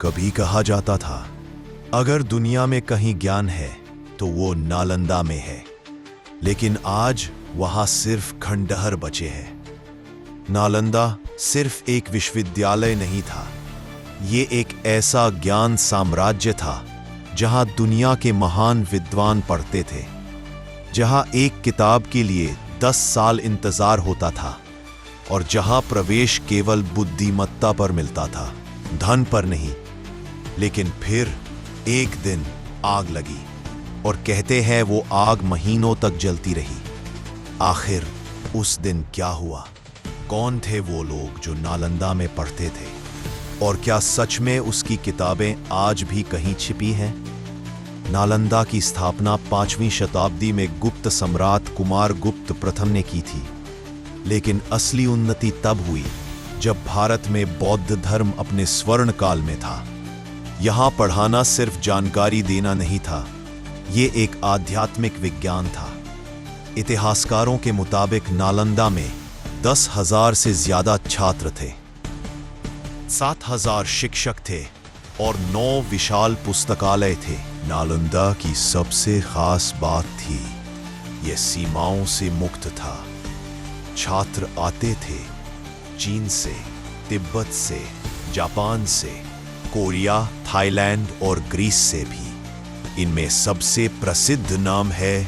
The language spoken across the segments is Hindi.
कभी कहा जाता था, अगर दुनिया में कहीं ज्ञान है तो वो नालंदा में है। लेकिन आज वहां सिर्फ खंडहर बचे हैं। नालंदा सिर्फ एक विश्वविद्यालय नहीं था, ये एक ऐसा ज्ञान साम्राज्य था जहां दुनिया के महान विद्वान पढ़ते थे, जहां एक किताब के लिए 10 साल इंतजार होता था और जहां प्रवेश केवल बुद्धिमत्ता पर मिलता था, धन पर नहीं। लेकिन फिर एक दिन आग लगी और कहते हैं वो आग महीनों तक जलती रही। आखिर उस दिन क्या हुआ? कौन थे वो लोग जो नालंदा में पढ़ते थे? और क्या सच में उसकी किताबें आज भी कहीं छिपी हैं? नालंदा की स्थापना 5वीं शताब्दी में गुप्त सम्राट कुमारगुप्त प्रथम ने की थी। लेकिन असली उन्नति तब हुई जब भारत में बौद्ध धर्म अपने स्वर्ण काल में था। यहां पढ़ाना सिर्फ जानकारी देना नहीं था, ये एक आध्यात्मिक विज्ञान था। इतिहासकारों के मुताबिक नालंदा में 10,000 से ज्यादा छात्र थे, 7,000 शिक्षक थे और 9 विशाल पुस्तकालय थे। नालंदा की सबसे खास बात थी, यह सीमाओं से मुक्त था। छात्र आते थे चीन से, तिब्बत से, जापान से, कोरिया, थाईलैंड और ग्रीस से भी। इनमें सबसे प्रसिद्ध नाम है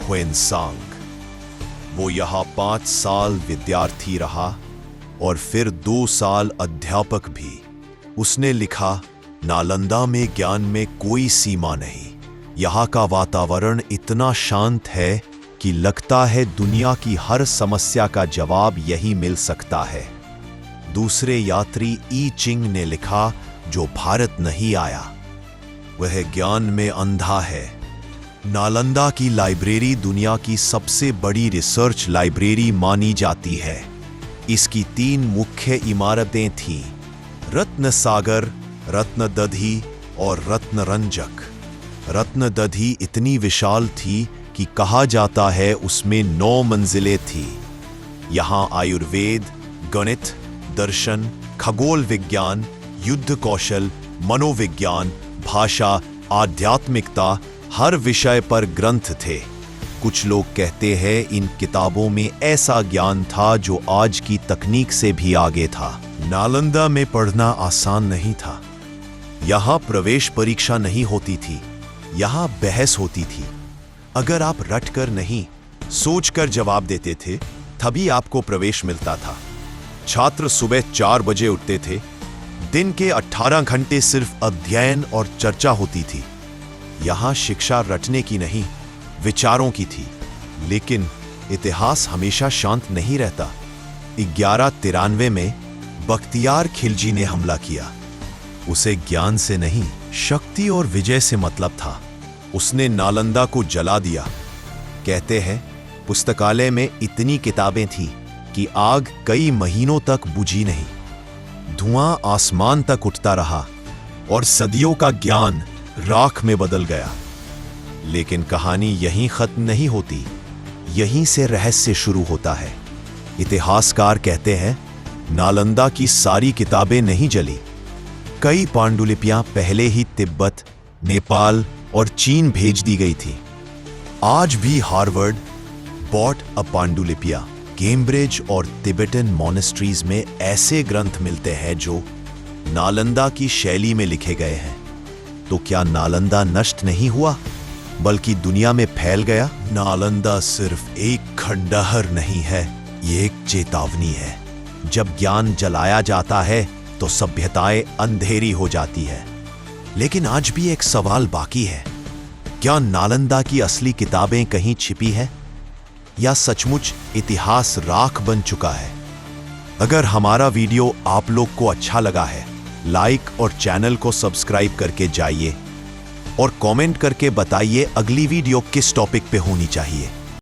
ह्वेनसांग। वो यहाँ 5 साल विद्यार्थी रहा और फिर 2 साल अध्यापक भी। उसने लिखा, नालंदा में ज्ञान में कोई सीमा नहीं। यहाँ का वातावरण इतना शांत है कि लगता है दुनिया की हर समस्या का जवाब यही मिल सकता है। दूसरे यात्री ई चिंग ने लिखा, जो भारत नहीं आया वह ज्ञान में अंधा है। नालंदा की लाइब्रेरी दुनिया की सबसे बड़ी रिसर्च लाइब्रेरी मानी जाती है। इसकी 3 मुख्य इमारतें थीं, रत्न सागर, रत्न दधी और रत्न रंजक। रत्न दधी इतनी विशाल थी कि कहा जाता है उसमें 9 मंजिलें थी। यहाँ आयुर्वेद, गणित, दर्शन, खगोल विज्ञान, युद्ध कौशल, मनोविज्ञान, भाषा, आध्यात्मिकता, हर विषय पर ग्रंथ थे। कुछ लोग कहते हैं इन किताबों में ऐसा ज्ञान था जो आज की तकनीक से भी आगे था। नालंदा में पढ़ना आसान नहीं था। यहाँ प्रवेश परीक्षा नहीं होती थी, यहाँ बहस होती थी। अगर आप रटकर नहीं, सोचकर जवाब देते थे, तभी आपको प्रवेश मिलता था। छात्र सुबह 4 बजे उठते थे। दिन के 18 घंटे सिर्फ अध्ययन और चर्चा होती थी। यहाँ शिक्षा रटने की नहीं, विचारों की थी। लेकिन इतिहास हमेशा शांत नहीं रहता। 1193 में बख्तियार खिलजी ने हमला किया। उसे ज्ञान से नहीं, शक्ति और विजय से मतलब था। उसने नालंदा को जला दिया। कहते हैं पुस्तकालय में इतनी किताबें थी कि आग कई महीनों तक बुझी नहीं। धुआं आसमान तक उठता रहा और सदियों का ज्ञान राख में बदल गया। लेकिन कहानी यहीं खत्म नहीं होती, यहीं से रहस्य शुरू होता है। इतिहासकार कहते हैं नालंदा की सारी किताबें नहीं जली। कई पांडुलिपियां पहले ही तिब्बत, नेपाल और चीन भेज दी गई थी। आज भी हार्वर्ड बॉट अ पांडुलिपियां, कैम्ब्रिज और तिब्बतन मॉनेस्ट्रीज में ऐसे ग्रंथ मिलते हैं जो नालंदा की शैली में लिखे गए हैं। तो क्या नालंदा नष्ट नहीं हुआ, बल्कि दुनिया में फैल गया? नालंदा सिर्फ एक खंडहर नहीं है, ये एक चेतावनी है। जब ज्ञान जलाया जाता है तो सभ्यताएं अंधेरी हो जाती है। लेकिन आज भी एक सवाल बाकी है, क्या नालंदा की असली किताबें कहीं छिपी है या सचमुच इतिहास राख बन चुका है? अगर हमारा वीडियो आप लोग को अच्छा लगा है, लाइक और चैनल को सब्सक्राइब करके जाइए और कमेंट करके बताइए अगली वीडियो किस टॉपिक पे होनी चाहिए।